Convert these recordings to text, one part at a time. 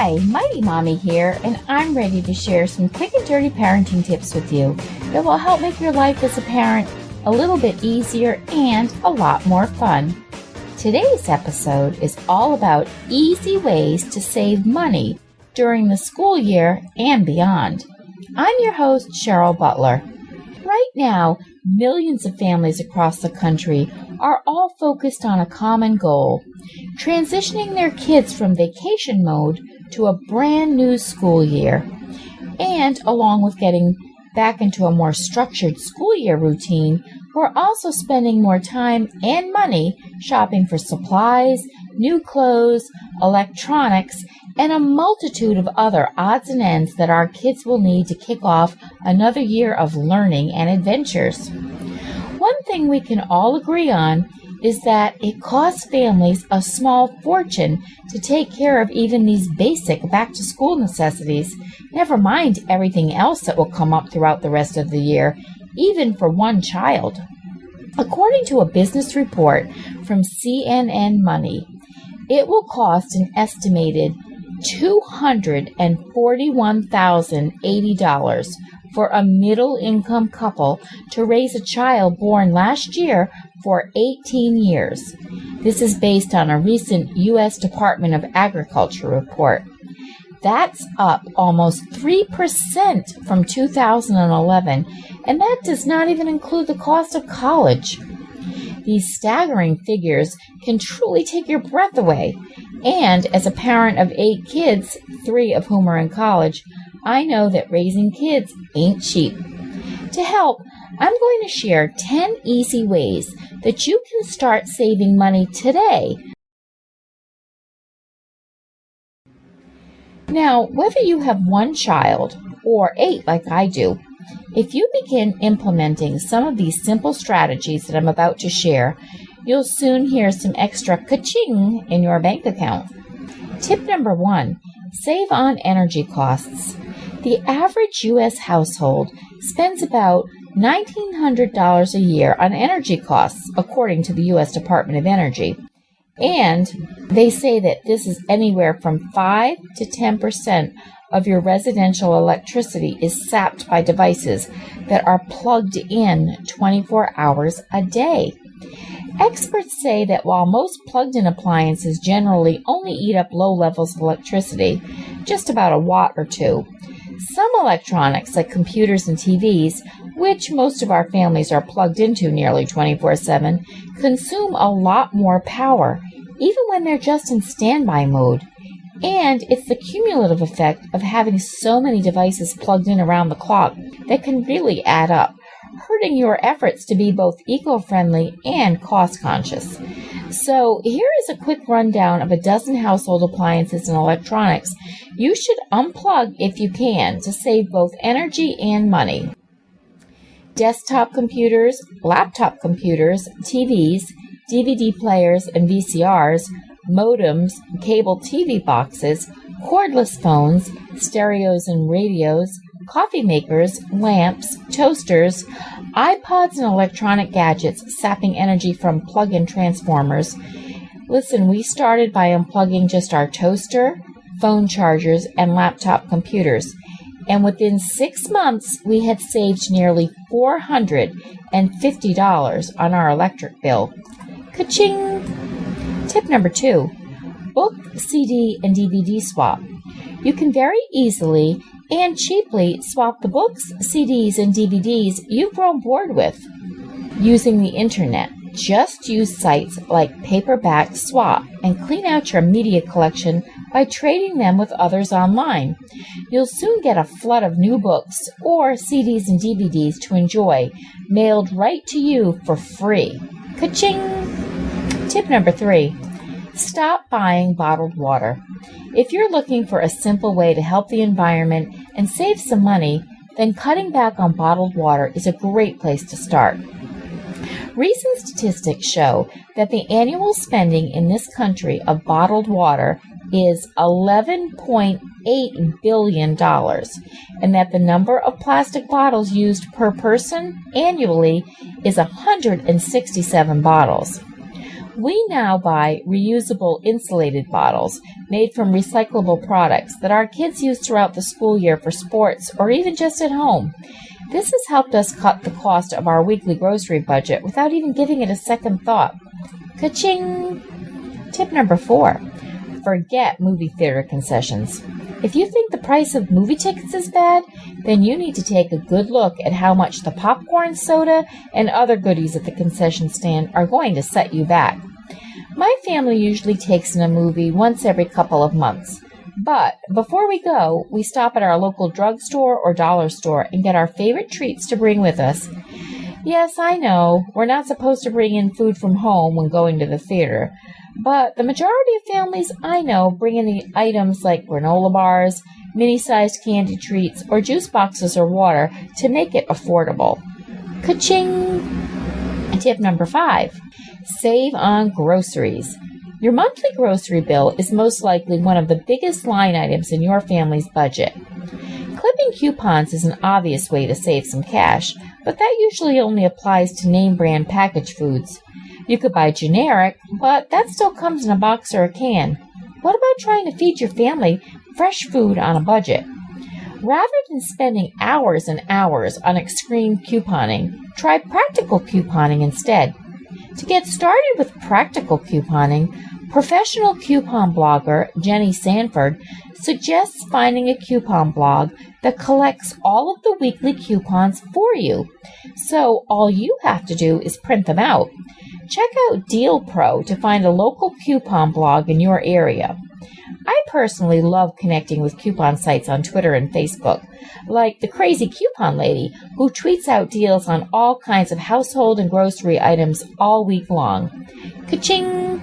Hi, Mighty Mommy here, and I'm ready to share some quick and dirty parenting tips with you that will help make your life as a parent a little bit easier and a lot more fun. Today's episode is all about easy ways to save money during the school year and beyond. I'm your host, Cheryl Butler. Right now, millions of families across the country are all focused on a common goal: transitioning their kids from vacation mode to a brand new school year. And along with getting back into a more structured school year routine, we're also spending more time and money shopping for supplies, new clothes, electronics, and a multitude of other odds and ends that our kids will need to kick off another year of learning and adventures. One thing we can all agree on is that it costs families a small fortune to take care of even these basic back-to-school necessities, never mind everything else that will come up throughout the rest of the year, even for one child. According to a business report from CNN Money, it will cost an estimated $241,080 for a middle-income couple to raise a child born last year for 18 years. This is based on a recent U.S. Department of Agriculture report. That's up almost 3% from 2011, and that does not even include the cost of college. These staggering figures can truly take your breath away. And as a parent of 8 kids, 3 of whom are in college, I know that raising kids ain't cheap. To help, I'm going to share 10 easy ways that you can start saving money today. Now, whether you have one child or 8 like I do, if you begin implementing some of these simple strategies that I'm about to share, you'll soon hear some extra ka-ching in your bank account. Tip number 1, save on energy costs. The average U.S. household spends about $1,900 a year on energy costs, according to the U.S. Department of Energy. And they say that this is anywhere from 5 to 10% of your residential electricity is sapped by devices that are plugged in 24 hours a day. Experts say that while most plugged-in appliances generally only eat up low levels of electricity, just about a watt or 2, some electronics like computers and TVs, which most of our families are plugged into nearly 24/7, consume a lot more power, even when they're just in standby mode. And it's the cumulative effect of having so many devices plugged in around the clock that can really add up, hurting your efforts to be both eco-friendly and cost-conscious. So here is a quick rundown of a dozen household appliances and electronics you should unplug if you can to save both energy and money. Desktop computers, laptop computers, TVs, DVD players and VCRs, modems, cable TV boxes, cordless phones, stereos and radios, coffee makers, lamps, toasters, iPods and electronic gadgets sapping energy from plug-in transformers. Listen, we started by unplugging just our toaster, phone chargers, and laptop computers. And within 6 months, we had saved nearly $450 on our electric bill. Ka-ching! Tip number 2, book, CD, and DVD swap. You can very easily and cheaply swap the books, CDs, and DVDs you've grown bored with using the internet. Just use sites like Paperback Swap and clean out your media collection by trading them with others online. You'll soon get a flood of new books or CDs and DVDs to enjoy, mailed right to you for free. Ka-ching! Tip number 3, stop buying bottled water. If you're looking for a simple way to help the environment and save some money, then cutting back on bottled water is a great place to start. Recent statistics show that the annual spending in this country of bottled water is $11.8 billion, and that the number of plastic bottles used per person annually is 167 bottles. We now buy reusable insulated bottles made from recyclable products that our kids use throughout the school year for sports or even just at home. This has helped us cut the cost of our weekly grocery budget without even giving it a second thought. Ka-ching! Tip number 4. Forget movie theater concessions. If you think the price of movie tickets is bad, then you need to take a good look at how much the popcorn, soda, and other goodies at the concession stand are going to set you back. My family usually takes in a movie once every couple of months. But before we go, we stop at our local drugstore or dollar store and get our favorite treats to bring with us. Yes, I know, we're not supposed to bring in food from home when going to the theater, but the majority of families I know bring in the items like granola bars, mini-sized candy treats, or juice boxes or water to make it affordable. Ka-ching! Tip number 5. Save on groceries. Your monthly grocery bill is most likely one of the biggest line items in your family's budget. Clipping coupons is an obvious way to save some cash, but that usually only applies to name brand packaged foods. You could buy generic, but that still comes in a box or a can. What about trying to feed your family fresh food on a budget? Rather than spending hours and hours on extreme couponing, try practical couponing instead. To get started with practical couponing, professional coupon blogger Jenny Sanford suggests finding a coupon blog that collects all of the weekly coupons for you. So all you have to do is print them out. Check out Deal Pro to find a local coupon blog in your area. I personally love connecting with coupon sites on Twitter and Facebook, like the Crazy Coupon Lady, who tweets out deals on all kinds of household and grocery items all week long. Ka-ching!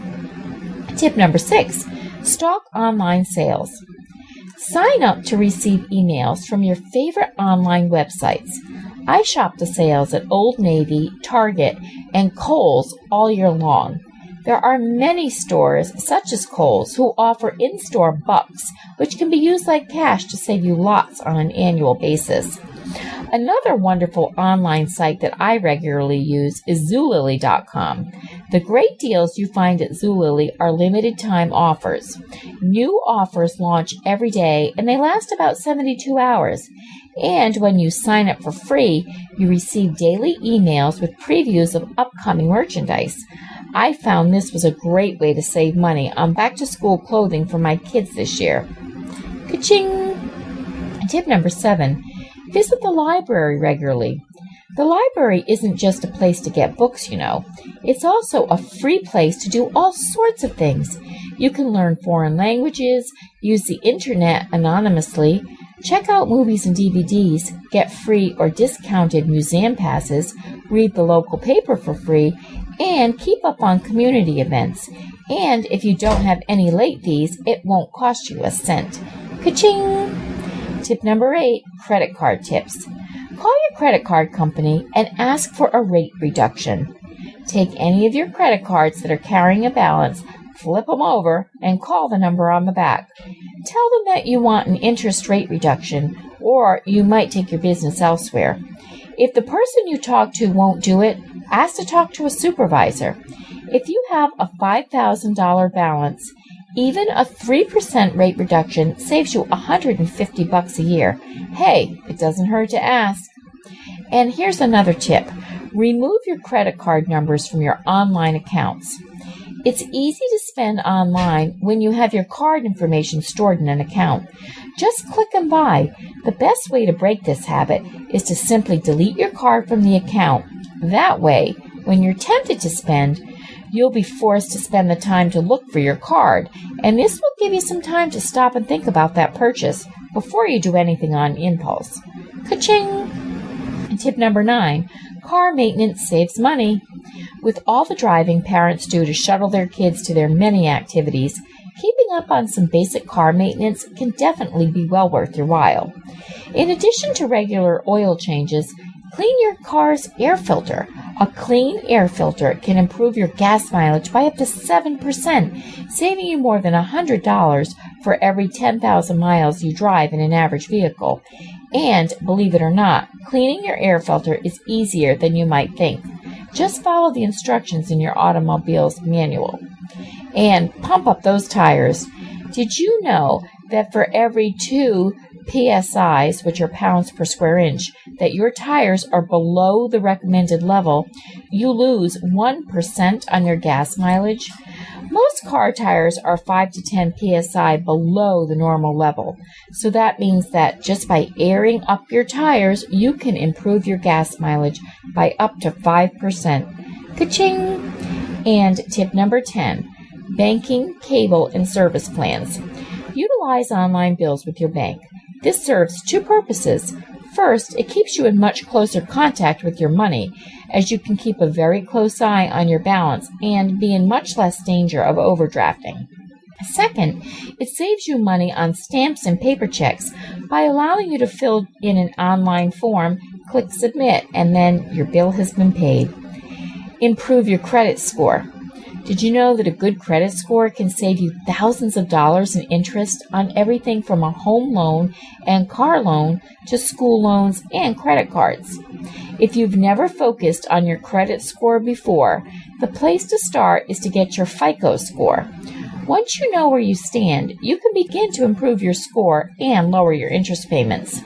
Tip number 6. Stalk online sales. Sign up to receive emails from your favorite online websites. I shop the sales at Old Navy, Target, and Kohl's all year long. There are many stores, such as Kohl's, who offer in-store bucks, which can be used like cash to save you lots on an annual basis. Another wonderful online site that I regularly use is Zulily.com. The great deals you find at Zulily are limited time offers. New offers launch every day, and they last about 72 hours. And when you sign up for free, you receive daily emails with previews of upcoming merchandise. I found this was a great way to save money on back-to-school clothing for my kids this year. Ka-ching! Tip number 7. Visit the library regularly. The library isn't just a place to get books, you know. It's also a free place to do all sorts of things. You can learn foreign languages, use the internet anonymously, check out movies and DVDs, get free or discounted museum passes, read the local paper for free, and keep up on community events. And if you don't have any late fees, it won't cost you a cent. Ka-ching! Tip number 8, credit card tips. Call your credit card company and ask for a rate reduction. Take any of your credit cards that are carrying a balance, flip them over, and call the number on the back. Tell them that you want an interest rate reduction, or you might take your business elsewhere. If the person you talk to won't do it, ask to talk to a supervisor. If you have a $5,000 balance, even a 3% rate reduction saves you $150 a year. Hey, it doesn't hurt to ask. And here's another tip. Remove your credit card numbers from your online accounts. It's easy to spend online when you have your card information stored in an account. Just click and buy. The best way to break this habit is to simply delete your card from the account. That way, when you're tempted to spend, you'll be forced to spend the time to look for your card, and this will give you some time to stop and think about that purchase before you do anything on impulse. Ka-ching! And tip number 9, car maintenance saves money. With all the driving parents do to shuttle their kids to their many activities, keeping up on some basic car maintenance can definitely be well worth your while. In addition to regular oil changes, clean your car's air filter. A clean air filter can improve your gas mileage by up to 7%, saving you more than $100 for every 10,000 miles you drive in an average vehicle. And, believe it or not, cleaning your air filter is easier than you might think. Just follow the instructions in your automobile's manual. And pump up those tires. Did you know that for every 2 PSIs, which are pounds per square inch, that your tires are below the recommended level, you lose 1% on your gas mileage? Most car tires are 5 to 10 PSI below the normal level. So that means that just by airing up your tires, you can improve your gas mileage by up to 5%. Ka-ching! And tip number 10, banking, cable, and service plans. Utilize online bills with your bank. This serves 2 purposes. First, it keeps you in much closer contact with your money, as you can keep a very close eye on your balance and be in much less danger of overdrafting. Second, it saves you money on stamps and paper checks by allowing you to fill in an online form, click submit, and then your bill has been paid. Improve your credit score. Did you know that a good credit score can save you thousands of dollars in interest on everything from a home loan and car loan to school loans and credit cards? If you've never focused on your credit score before, the place to start is to get your FICO score. Once you know where you stand, you can begin to improve your score and lower your interest payments.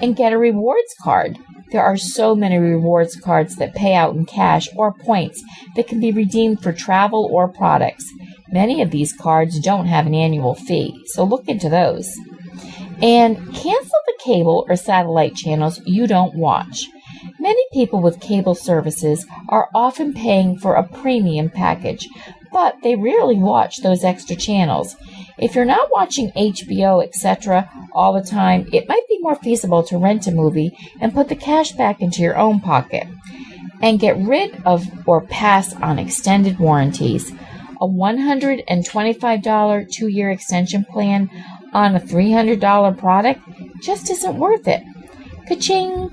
And get a rewards card. There are so many rewards cards that pay out in cash or points that can be redeemed for travel or products. Many of these cards don't have an annual fee, so look into those. And cancel the cable or satellite channels you don't watch. Many people with cable services are often paying for a premium package, but they rarely watch those extra channels. If you're not watching HBO, etc. all the time, it might be more feasible to rent a movie and put the cash back into your own pocket. And get rid of or pass on extended warranties. A $125 2-year extension plan on a $300 product just isn't worth it. Ka-ching!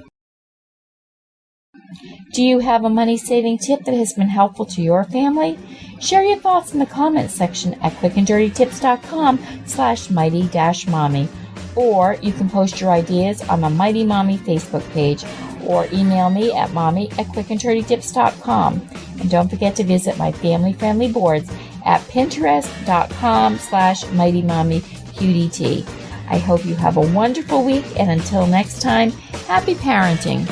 Do you have a money-saving tip that has been helpful to your family? Share your thoughts in the comments section at quickanddirtytips.com/mighty-mommy. Or you can post your ideas on the Mighty Mommy Facebook page or email me at mommy@quickanddirtytips.com. And don't forget to visit my family-friendly boards at pinterest.com/mightymommyqdt. I hope you have a wonderful week, and until next time, happy parenting.